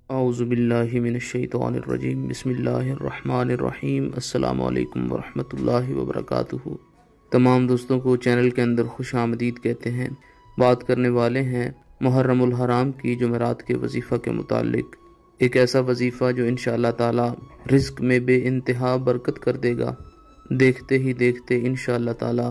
اعوذ باللہ من الشیطان الرجیم بسم اللہ الرحمن الرحیم السلام علیکم ورحمۃ اللہ وبرکاتہ۔ تمام دوستوں کو چینل کے اندر خوش آمدید کہتے ہیں۔ بات کرنے والے ہیں محرم الحرام کی جمعرات کے وظیفہ کے متعلق، ایک ایسا وظیفہ جو انشاءاللہ تعالی رزق میں بے انتہا برکت کر دے گا۔ دیکھتے ہی دیکھتے انشاءاللہ تعالی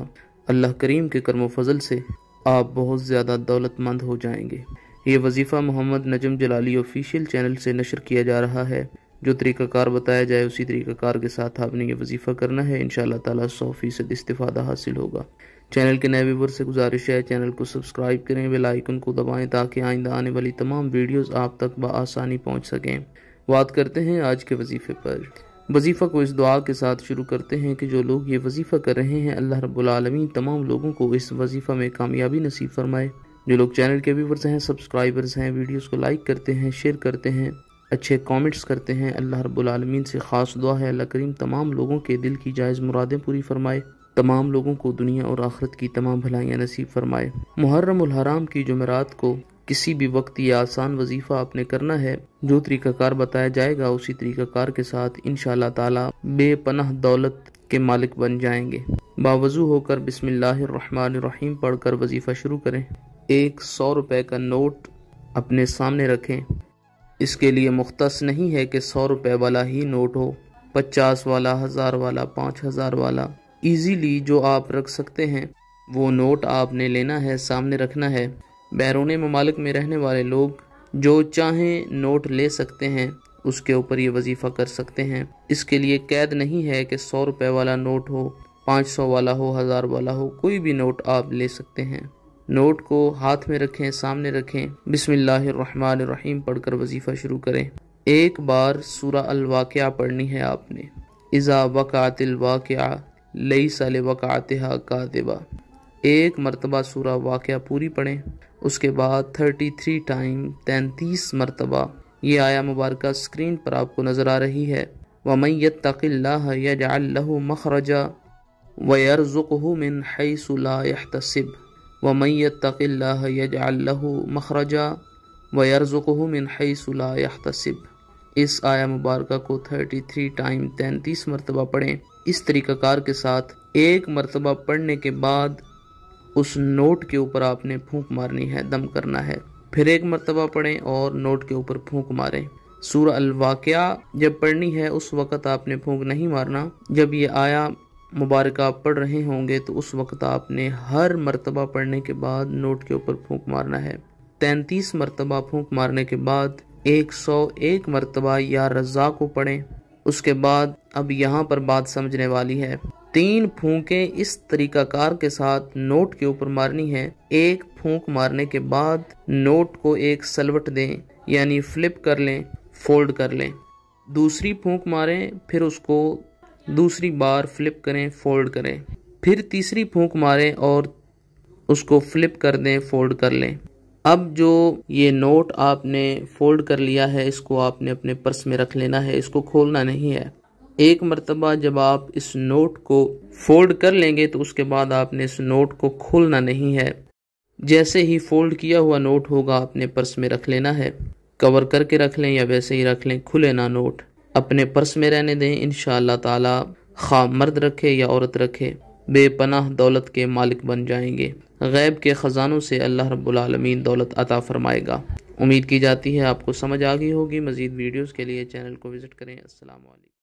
اللہ کریم کے کرم و فضل سے آپ بہت زیادہ دولت مند ہو جائیں گے۔ یہ وظیفہ محمد نجم جلالی آفیشیل چینل سے نشر کیا جا رہا ہے۔ جو طریقہ کار بتایا جائے اسی طریقہ کار کے ساتھ آپ نے یہ وظیفہ کرنا ہے، انشاءاللہ تعالی 100% استفادہ حاصل ہوگا۔ چینل کے نئے ویور سے گزارش ہے چینل کو سبسکرائب کریں، بیل آئیکن کو دبائیں تاکہ آئندہ آنے والی تمام ویڈیوز آپ تک بآسانی پہنچ سکیں۔ بات کرتے ہیں آج کے وظیفے پر۔ وظیفہ کو اس دعا کے ساتھ شروع کرتے ہیں کہ جو لوگ یہ وظیفہ کر رہے ہیں اللہ رب العالمین تمام لوگوں کو اس وظیفہ میں کامیابی نصیب فرمائے۔ جو لوگ چینل کے ویورز ہیں، سبسکرائبرز ہیں، ویڈیوز کو لائک کرتے ہیں، شیئر کرتے ہیں، اچھے کامنٹس کرتے ہیں، اللہ رب العالمین سے خاص دعا ہے اللہ کریم تمام لوگوں کے دل کی جائز مرادیں پوری فرمائے، تمام لوگوں کو دنیا اور آخرت کی تمام بھلائیاں نصیب فرمائے۔ محرم الحرام کی جمعرات کو کسی بھی وقت یہ آسان وظیفہ آپ نے کرنا ہے، جو طریقہ کار بتایا جائے گا اسی طریقہ کار کے ساتھ انشاءاللہ تعالی بے پناہ دولت کے مالک بن جائیں گے۔ باوضو ہو کر بسم اللہ الرحمن الرحیم پڑھ کر وظیفہ شروع کریں۔ ایک 100 روپے کا نوٹ اپنے سامنے رکھیں۔ اس کے لیے مختص نہیں ہے کہ 100 روپے والا ہی نوٹ ہو، 50 والا، 1000 والا، 5000 والا، ایزیلی جو آپ رکھ سکتے ہیں وہ نوٹ آپ نے لینا ہے، سامنے رکھنا ہے۔ بیرون ممالک میں رہنے والے لوگ جو چاہیں نوٹ لے سکتے ہیں، اس کے اوپر یہ وظیفہ کر سکتے ہیں۔ اس کے لیے قید نہیں ہے کہ 100 روپے والا نوٹ ہو، 500 والا ہو، 1000 والا ہو، کوئی بھی نوٹ آپ لے سکتے ہیں۔ نوٹ کو ہاتھ میں رکھیں، سامنے رکھیں، بسم اللہ الرحمن الرحیم پڑھ کر وظیفہ شروع کریں۔ ایک بار سورہ الواقعہ پڑھنی ہے آپ نے۔ اذا وقعت الواقعہ لیس لوقعتها کاذبہ، ایک مرتبہ سورہ واقعہ پوری پڑھیں۔ اس کے بعد 33 ٹائم 33 مرتبہ یہ آیہ مبارکہ سکرین پر آپ کو نظر آ رہی ہے۔ وَمَن يَتَّقِ اللَّهَ يَجْعَل لَّهُ مَخْرَجًا وَيَرْزُقْهُ مِنْ حَيْثُ لَا يَحْتَسِبُ وَمَن يَتَّقِ اللَّهَ يَجْعَل لَّهُ مَخْرَجًا وَيَرْزُقْهُ مِنْ حَيْثُ لَا يَحْتَسِبُ۔ اس آیہ مبارکہ کو 33 ٹائم 33 مرتبہ پڑھیں۔ اس طریقہ کار کے ساتھ ایک مرتبہ پڑھنے کے بعد اس نوٹ کے اوپر آپ نے پھونک مارنی ہے، دم کرنا ہے، پھر ایک مرتبہ پڑھیں اور نوٹ کے اوپر پھونک ماریں۔ سورہ الواقعہ جب پڑھنی ہے اس وقت آپ نے پھونک نہیں مارنا، جب یہ آیہ مبارکہ آپ پڑھ رہے ہوں گے تو اس وقت آپ نے ہر مرتبہ پڑھنے کے بعد نوٹ کے اوپر پھونک مارنا ہے۔ 33 مرتبہ پھونک مارنے کے بعد 101 مرتبہ یا رزاق کو پڑھیں۔ اس کے بعد اب یہاں پر بات سمجھنے والی ہے، 3 پھونکیں اس طریقہ کار کے ساتھ نوٹ کے اوپر مارنی ہے۔ ایک پھونک مارنے کے بعد نوٹ کو ایک سلوٹ دیں، یعنی فلپ کر لیں، فولڈ کر لیں۔ دوسری پھونک ماریں، پھر اس کو دوسری بار فلپ کریں، فولڈ کریں، پھر تیسری پھونک ماریں اور اس کو فلپ کر دیں، فولڈ کر لیں۔ اب جو یہ نوٹ آپ نے فولڈ کر لیا ہے اس کو آپ نے اپنے پرس میں رکھ لینا ہے، اس کو کھولنا نہیں ہے۔ ایک مرتبہ جب آپ اس نوٹ کو فولڈ کر لیں گے تو اس کے بعد آپ نے اس نوٹ کو کھولنا نہیں ہے۔ جیسے ہی فولڈ کیا ہوا نوٹ ہوگا اپنے پرس میں رکھ لینا ہے، کور کر کے رکھ لیں یا ویسے ہی رکھ لیں، کھلے نہ نوٹ اپنے پرس میں رہنے دیں۔ انشاءاللہ تعالی خواہ مرد رکھے یا عورت رکھے بے پناہ دولت کے مالک بن جائیں گے۔ غیب کے خزانوں سے اللہ رب العالمین دولت عطا فرمائے گا۔ امید کی جاتی ہے آپ کو سمجھ آ گئی ہوگی۔ مزید ویڈیوز کے لیے چینل کو وزٹ کریں۔ السلام علیکم۔